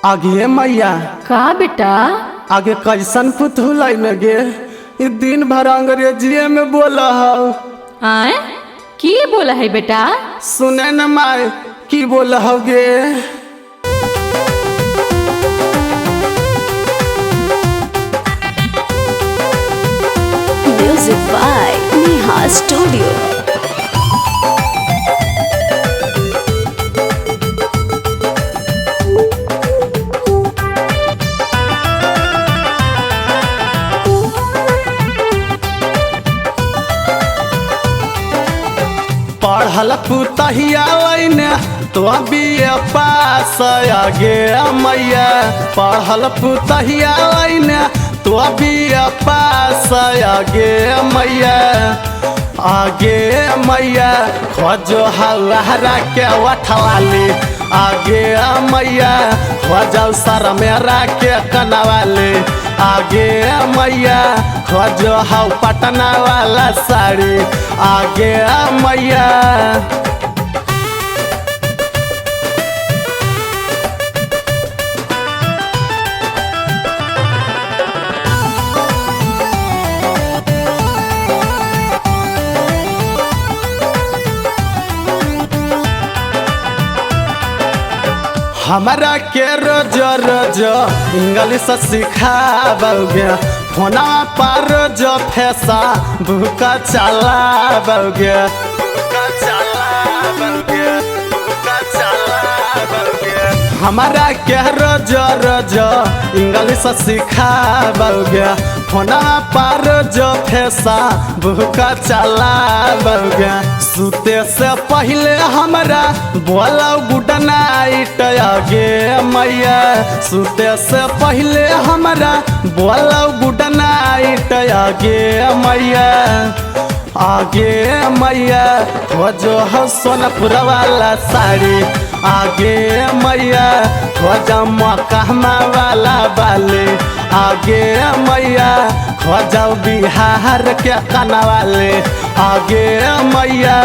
आगे मैया का बेटा। आगे कैसन पुतुल गे ई दिन भर अंग्रेजीए में बोला हौ। आए की बोला है बेटा। सुने न माय की बोला हौ गे। Music by Neha Studio. पढ़ल पुतहिया लैने तो अभी पास आगे मैया। पढ़ल पुतहिया लैने तो अभी पास आगे मैया। आगे मैया खोजो हरा के वठवाली। आगे मैया खोजो सर मेरा के कनवाली। आगे मैया खोजो हौ पटना वाला साड़ी। आगे मैया हमारा के रोज रोज इंग्लिश सिखाबोगे। फोना पर जो फैसा भूखा चलाबोगे। हमारा के रोज रोज इंग्लिश सिखाबोगे। फोना पर जो फैसा भूखा चलाबोगे। सुते से पहले हमरा बोला गुड नाइट आगे मैया। सुते से पहले हमरा बोला गुड नाइट आगे मैया। आगे मैया खोजो हो सोनपुर वाला साड़ी। आगे मैया खोजो मकहमा वाला बाली। आगे मैया खोजो बिहार के कनवाली। आगे मैया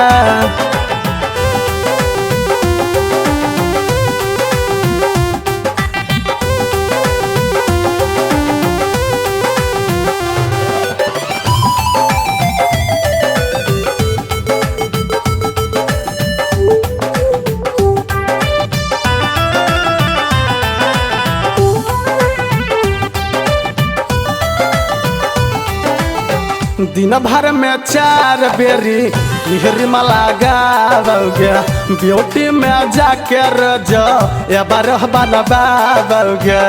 दिन भर में 4 बेरी हिरी लगाओगे। ब्यूटी में जाके रजो ये बारह बनबाओगे।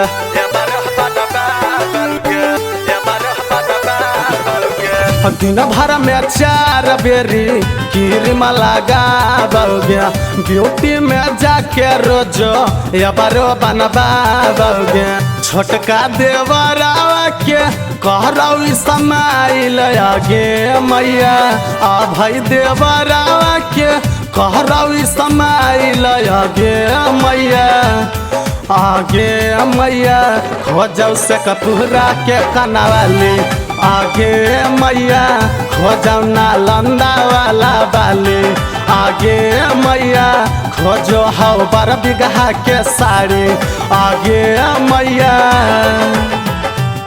दिन भर में 4 बेरी क्रीम लगाओगे। ब्यूटी में जाके रोजो ये बारह बनबाओगे। छोटका देवरावा के कहरौ समाइल आगे मैया। आ भाई देवरावा के कहरौ समाइल आगे मैया। आगे मैया खोजौ से कपूरा के कनवाली। आगे मैया खोजौ नालंदा वाला बाली। आगे मैया खोजो हौ 12 बीघा के साड़ी। आगे मैया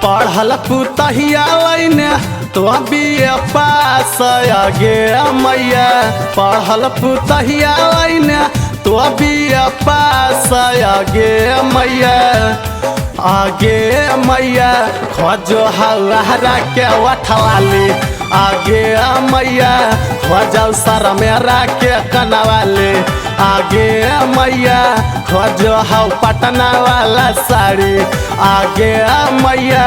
पढ़ल पुतहिया लैने तो अभी पास आगे मैया। पढ़ल पुतहिया लैने तो अभी पास आगे मैया। आगे मैया खोजो हरा के वठवाली। आगे मैया खोजो सर मेरा के कनवाली। आगे मैया खोजो हौ पटना वाला साड़ी। आगे मैया।